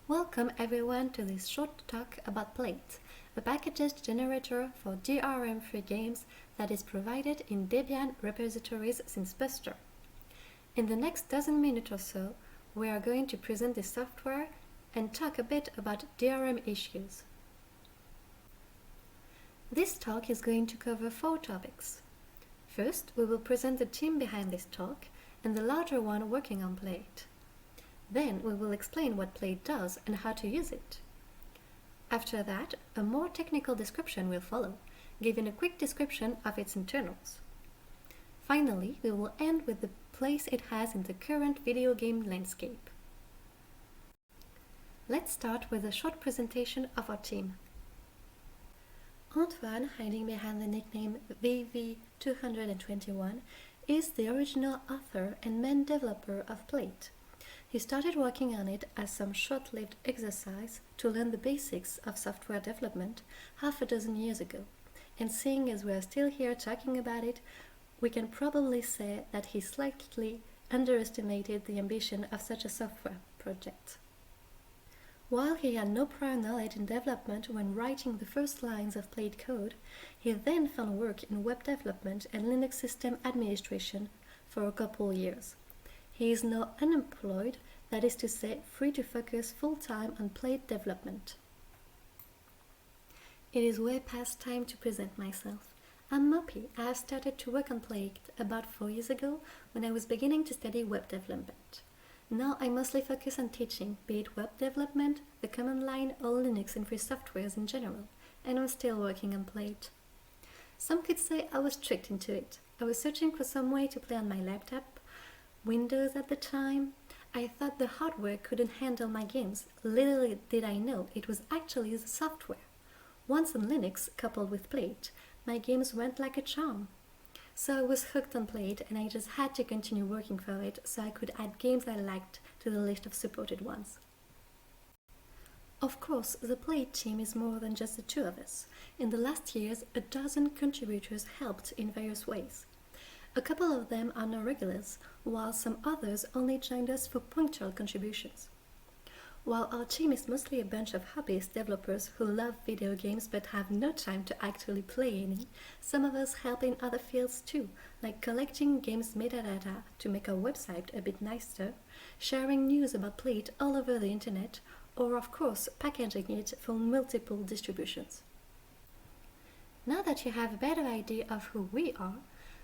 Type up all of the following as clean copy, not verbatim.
Welcome everyone to this short talk about play.it, a packages generator for DRM-free games that is provided in Debian repositories since Buster. In the next dozen minutes or so, we are going to present this software and talk a bit about DRM issues. This talk is going to cover 4 topics. First, we will present the team behind this talk and the larger one working on play.it. Then we will explain what play.it does and how to use it. After that, a more technical description will follow, giving a quick description of its internals. Finally, we will end with the place it has in the current video game landscape. Let's start with a short presentation of our team. Antoine, hiding behind the nickname VV221, is the original author and main developer of play.it. He started working on it as some short-lived exercise to learn the basics of software development half a dozen years ago, and seeing as we are still here talking about it, we can probably say that he slightly underestimated the ambition of such a software project. While he had no prior knowledge in development when writing the first lines of play.it code, he then found work in web development and Linux system administration for a couple years. He is now unemployed, that is to say, free to focus full-time on play.it development. It is way past time to present myself. I'm Mopi. I have started to work on play.it about 4 years ago when I was beginning to study web development. Now I mostly focus on teaching, be it web development, the command line, or Linux and free softwares in general, and I'm still working on play.it. Some could say I was tricked into it. I was searching for some way to play on my laptop, Windows at the time. I thought the hardware couldn't handle my games. Little did I know it was actually the software. Once on Linux, coupled with play.it, my games went like a charm. So I was hooked on play.it and I just had to continue working for it so I could add games I liked to the list of supported ones. Of course, the play.it team is more than just the 2 of us. In the last years, a dozen contributors helped in various ways. A couple of them are now regulars, while some others only joined us for punctual contributions. While our team is mostly a bunch of hobbyist developers who love video games but have no time to actually play any, some of us help in other fields too, like collecting games metadata to make our website a bit nicer, sharing news about play.it all over the internet, or of course packaging it for multiple distributions. Now that you have a better idea of who we are,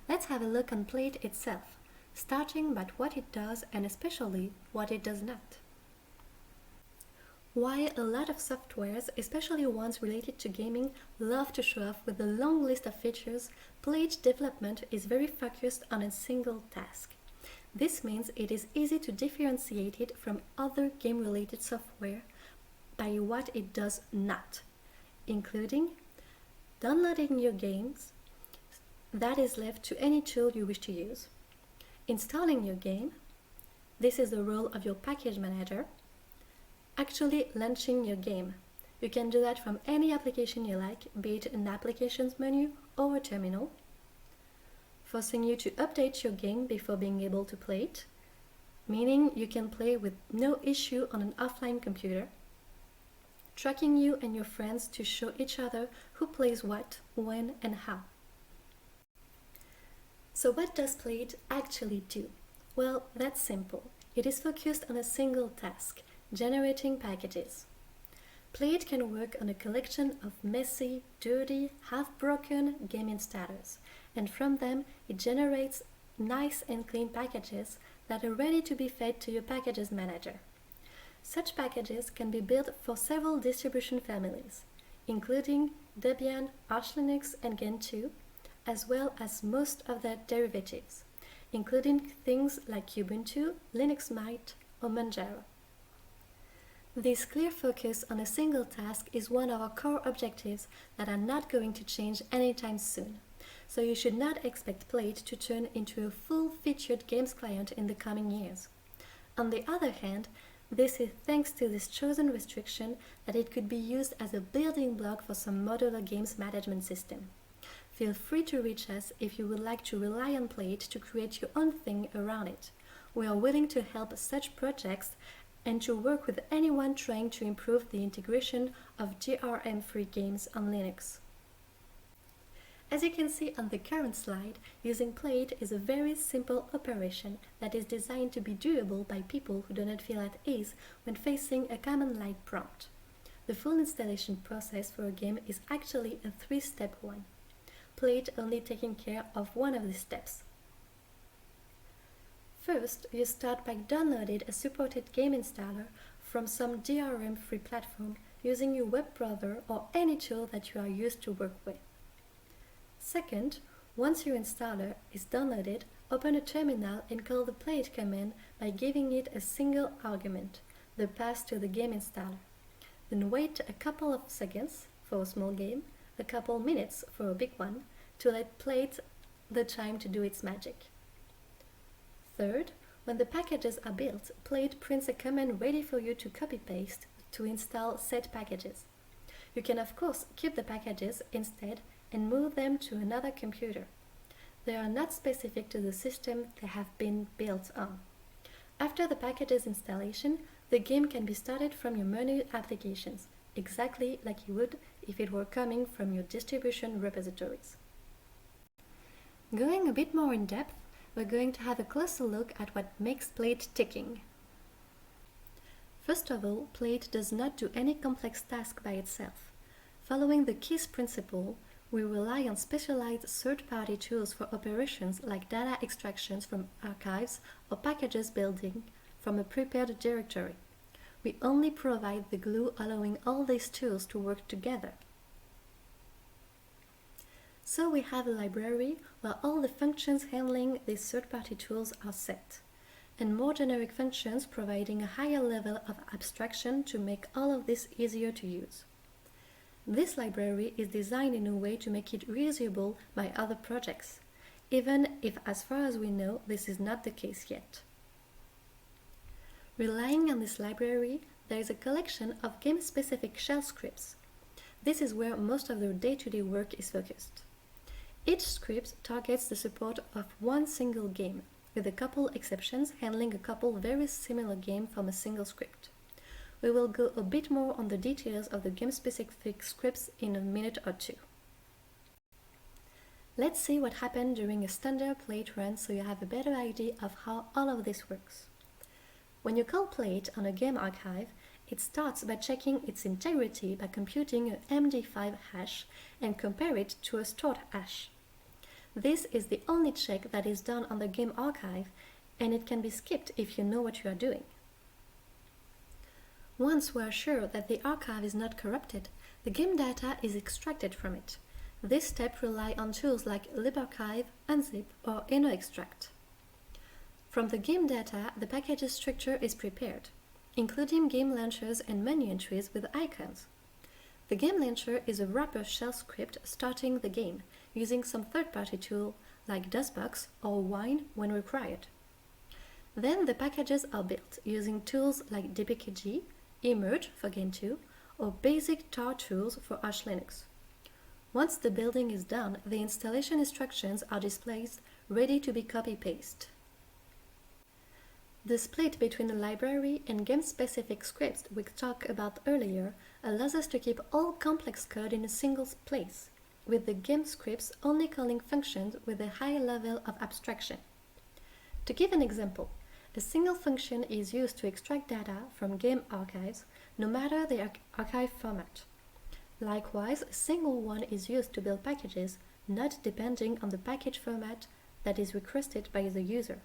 let's have a look on play.it itself, starting by what it does and especially what it does not. While a lot of softwares, especially ones related to gaming, love to show off with a long list of features, play.it development is very focused on a single task. This means it is easy to differentiate it from other game-related software by what it does not, including downloading your games. That is left to any tool you wish to use. Installing your game. This is the role of your package manager. Actually launching your game. You can do that from any application you like, be it an applications menu or a terminal. Forcing you to update your game before being able to play it, meaning you can play with no issue on an offline computer. Tracking you and your friends to show each other who plays what, when, and how. So what does play.it actually do? Well, that's simple. It is focused on a single task, generating packages. play.it can work on a collection of messy, dirty, half-broken game installers, and from them it generates nice and clean packages that are ready to be fed to your packages manager. Such packages can be built for several distribution families, including Debian, Arch Linux, and Gentoo, as well as most of their derivatives, including things like Ubuntu, Linux Mint, or Manjaro. This clear focus on a single task is one of our core objectives that are not going to change anytime soon, so you should not expect play.it to turn into a full-featured games client in the coming years. On the other hand, this is thanks to this chosen restriction that it could be used as a building block for some modular games management system. Feel free to reach us if you would like to rely on play.it to create your own thing around it. We are willing to help such projects and to work with anyone trying to improve the integration of DRM-free games on Linux. As you can see on the current slide, using play.it is a very simple operation that is designed to be doable by people who do not feel at ease when facing a command line prompt. The full installation process for a game is actually a 3-step one, play.it only taking care of one of these steps. First, you start by downloading a supported game installer from some DRM-free platform using your web browser or any tool that you are used to work with. Second, once your installer is downloaded, open a terminal and call the play.it command by giving it a single argument, the path to the game installer. Then wait a couple of seconds for a small game, a couple minutes for a big one, to let play.it the time to do its magic. Third, when the packages are built, play.it prints a command ready for you to copy-paste to install said packages. You can of course keep the packages instead and move them to another computer. They are not specific to the system they have been built on. After the package's installation, the game can be started from your menu applications, exactly like you would if it were coming from your distribution repositories. Going a bit more in depth, we're going to have a closer look at what makes play.it ticking. First of all, play.it does not do any complex task by itself. Following the KEYS principle, we rely on specialized third-party tools for operations like data extractions from archives or packages building from a prepared directory. We only provide the glue allowing all these tools to work together. So we have a library where all the functions handling these third-party tools are set, and more generic functions providing a higher level of abstraction to make all of this easier to use. This library is designed in a way to make it reusable by other projects, even if, as far as we know, this is not the case yet. Relying on this library, there is a collection of game-specific shell scripts. This is where most of their day-to-day work is focused. Each script targets the support of one single game, with a couple exceptions handling a couple very similar games from a single script. We will go a bit more on the details of the game-specific scripts in a minute or two. Let's see what happened during a standard play.it run so you have a better idea of how all of this works. When you call play.it on a game archive, it starts by checking its integrity by computing a MD5 hash and compare it to a stored hash. This is the only check that is done on the game archive, and it can be skipped if you know what you are doing. Once we are sure that the archive is not corrupted, the game data is extracted from it. This step relies on tools like libarchive, unzip, or innoextract. From the game data, the package's structure is prepared, including game launchers and menu entries with icons. The game launcher is a wrapper shell script starting the game, using some third-party tool like DOSBox or Wine when required. Then the packages are built using tools like dbkg, emerge for Game2, or basic tar tools for Arch Linux. Once the building is done, the installation instructions are displayed, ready to be copy-pasted. The split between the library and game-specific scripts we talked about earlier allows us to keep all complex code in a single place, with the game scripts only calling functions with a high level of abstraction. To give an example, a single function is used to extract data from game archives, no matter the archive format. Likewise, a single one is used to build packages, not depending on the package format that is requested by the user.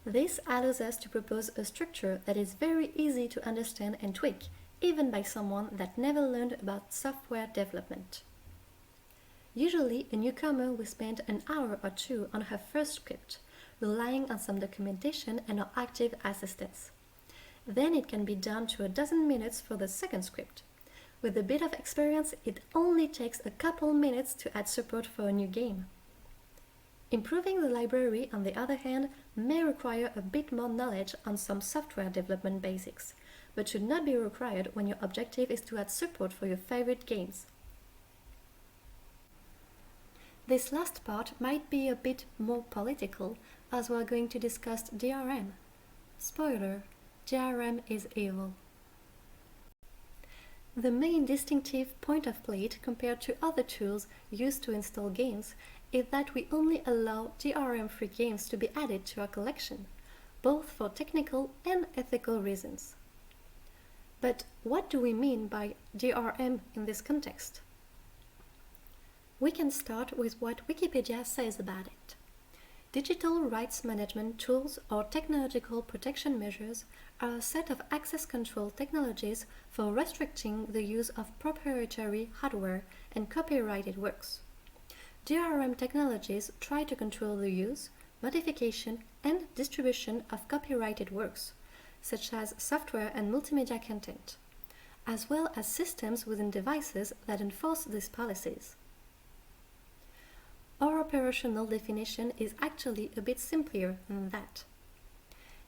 This allows us to propose a structure that is very easy to understand and tweak, even by someone that never learned about software development. Usually, a newcomer will spend an hour or two on her first script, relying on some documentation and our active assistance. Then it can be down to a dozen minutes for the second script. With a bit of experience, it only takes a couple minutes to add support for a new game. Improving the library, on the other hand, may require a bit more knowledge on some software development basics, but should not be required when your objective is to add support for your favorite games. This last part might be a bit more political, as we're going to discuss DRM. Spoiler, DRM is evil. The main distinctive point of play.it compared to other tools used to install games is that we only allow DRM-free games to be added to our collection, both for technical and ethical reasons. But what do we mean by DRM in this context? We can start with what Wikipedia says about it. Digital rights management tools or technological protection measures are a set of access control technologies for restricting the use of proprietary hardware and copyrighted works. DRM technologies try to control the use, modification, and distribution of copyrighted works, such as software and multimedia content, as well as systems within devices that enforce these policies. Our operational definition is actually a bit simpler than that.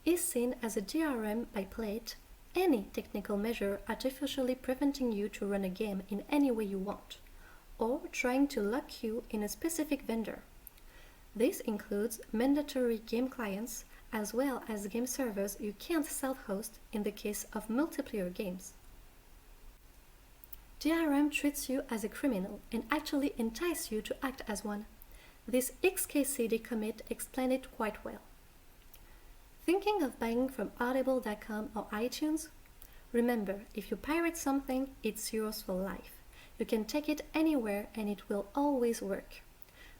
Is seen as a DRM by play.it any technical measure artificially preventing you to run a game in any way you want, or trying to lock you in a specific vendor. This includes mandatory game clients as well as game servers you can't self-host in the case of multiplayer games. DRM treats you as a criminal and actually entices you to act as one. This XKCD commit explained it quite well. Thinking of buying from audible.com or iTunes? Remember, if you pirate something, it's yours for life. You can take it anywhere and it will always work.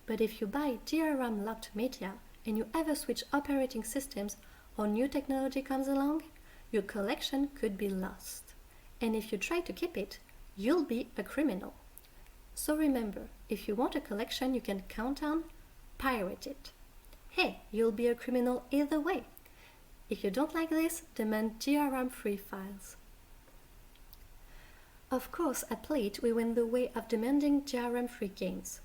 But if you buy DRM locked media and you ever switch operating systems or new technology comes along, your collection could be lost. And if you try to keep it, you'll be a criminal. So remember, if you want a collection you can count on, pirate it. Hey, you'll be a criminal either way. If you don't like this, demand DRM-free files. Of course, at play.it we went the way of demanding DRM-free games.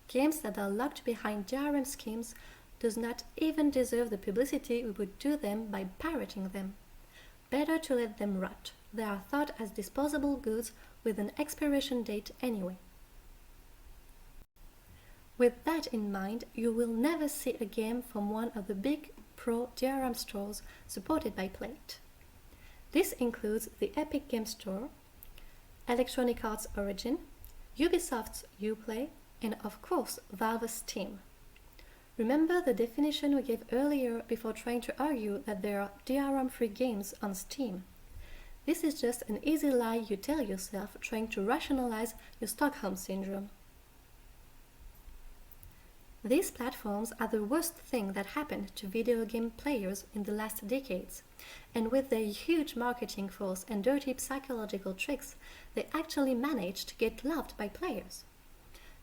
Games that are locked behind DRM schemes does not even deserve the publicity we would do them by pirating them. Better to let them rot. They are thought as disposable goods with an expiration date anyway. With that in mind, you will never see a game from one of the big pro DRM stores supported by play.it. This includes the Epic Game Store, Electronic Arts Origin, Ubisoft's Uplay, and of course Valve's Steam. Remember the definition we gave earlier before trying to argue that there are DRM-free games on Steam. This is just an easy lie you tell yourself trying to rationalize your Stockholm Syndrome. These platforms are the worst thing that happened to video game players in the last decades, and with their huge marketing force and dirty psychological tricks, they actually managed to get loved by players.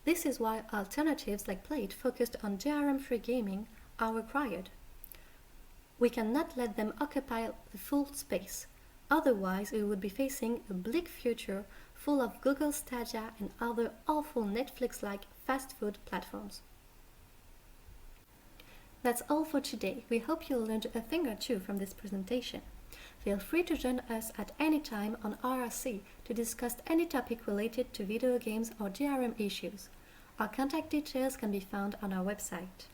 This is why alternatives like play.it focused on DRM-free gaming are required. We cannot let them occupy the full space, otherwise we would be facing a bleak future full of Google Stadia and other awful Netflix-like fast food platforms. That's all for today. We hope you learned a thing or two from this presentation. Feel free to join us at any time on RRC to discuss any topic related to video games or DRM issues. Our contact details can be found on our website.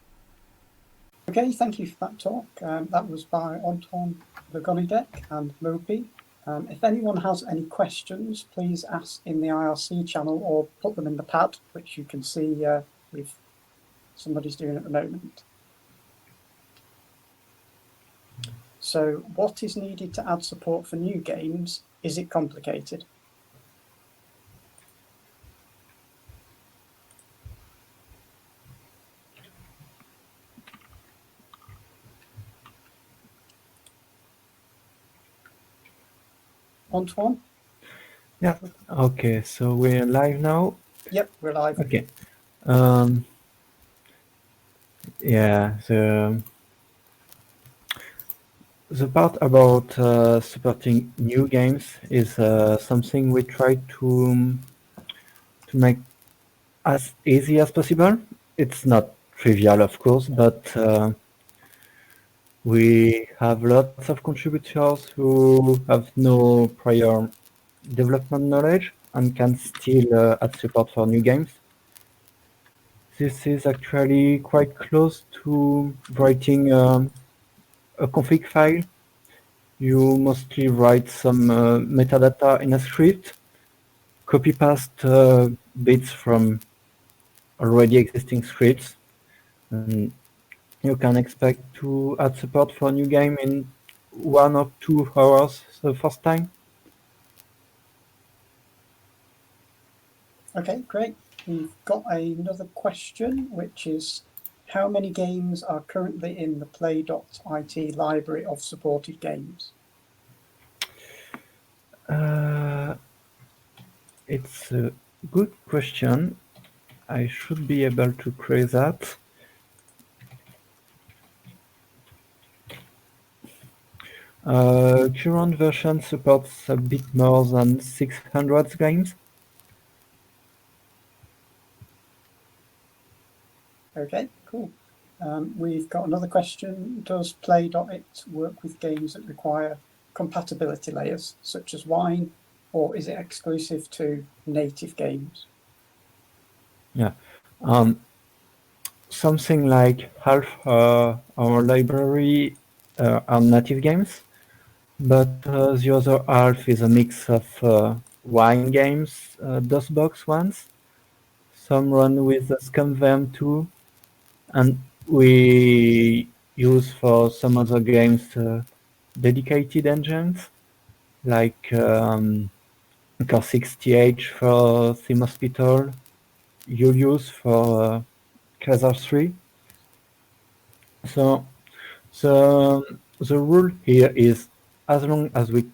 Okay, thank you for that talk. That was by Antoine Le Gonidec and Mopi. If anyone has any questions, please ask in the IRC channel or put them in the pad, which you can see if somebody's doing at the moment. So what is needed to add support for new games? Is it complicated? Antoine? Yeah, okay, so we're live now? Yep, we're live. Okay. Yeah, the part about supporting new games is something we try to make as easy as possible. It's not trivial, of course, but we have lots of contributors who have no prior development knowledge and can still add support for new games. This is actually quite close to writing a config file You mostly write some metadata in a script, copy paste bits from already existing scripts, and you can expect to add support for a new game in 1 or 2 hours the first time. Okay, great. We've got another question, which is how many games are currently in the play.it library of supported games? It's a good question. I should be able to create that. Current version supports a bit more than 600 games. Okay, cool. We've got another question. Does play.it work with games that require compatibility layers, such as Wine, or is it exclusive to native games? Yeah. Something like half our library are native games, but the other half is a mix of Wine games, DOSBox ones. Some run with ScumVM too, and we use for some other games dedicated engines like Core60H for Theme Hospital, Julius for Kaiser 3. So the rule here is as long as we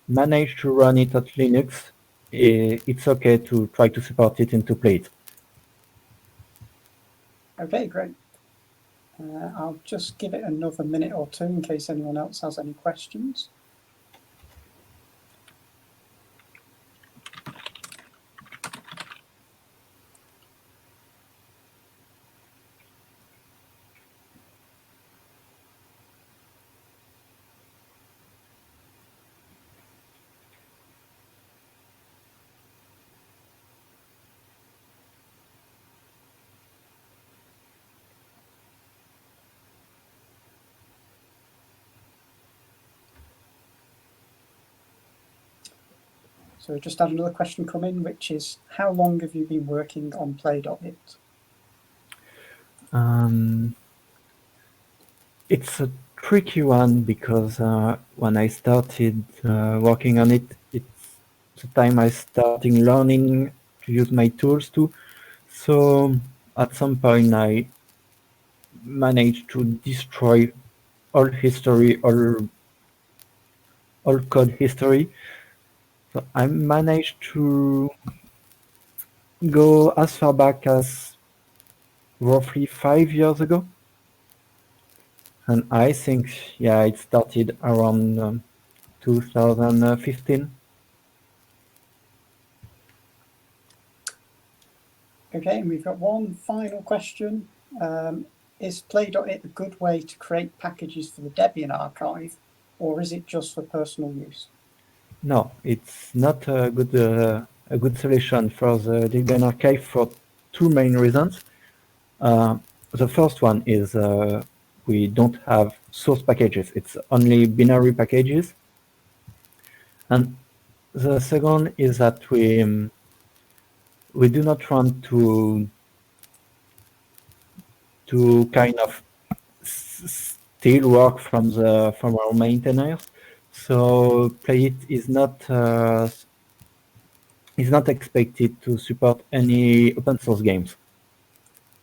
manage to run it at Linux, it's okay to try to support it into play.it. Okay, great. I'll just give it another minute or two in case anyone else has any questions. So we just had another question come in, which is, how long have you been working on play.it? It's a tricky one because when I started working on it, it's the time I started learning to use my tools too. So at some point I managed to destroy all history, all code history. So I managed to go as far back as roughly 5 years ago. And I think, yeah, it started around 2015. Okay, and we've got one final question. Is play.it a good way to create packages for the Debian archive, or is it just for personal use? No, it's not a good solution for the Debian archive for two main reasons. The first one is we don't have source packages. It's only binary packages. And the second is that we do not want to kind of steal work from our maintainers. So play.it is not expected to support any open source games.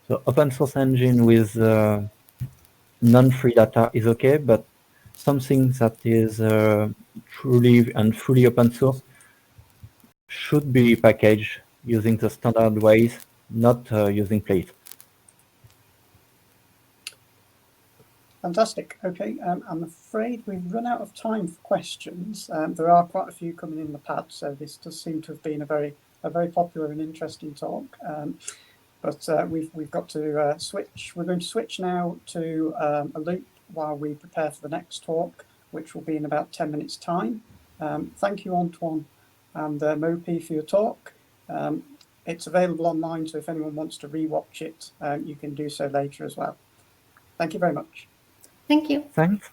So open source engine with non-free data is okay, but something that is truly and fully open source should be packaged using the standard ways, not using play.it. Fantastic. Okay, I'm afraid we've run out of time for questions. There are quite a few coming in the pad, so this does seem to have been a very popular and interesting talk. But we've got to switch. We're going to switch now to a loop while we prepare for the next talk, which will be in about 10 minutes' time. Thank you, Antoine and Mopi, for your talk. It's available online, so if anyone wants to rewatch it, you can do so later as well. Thank you very much. Thank you. Thanks.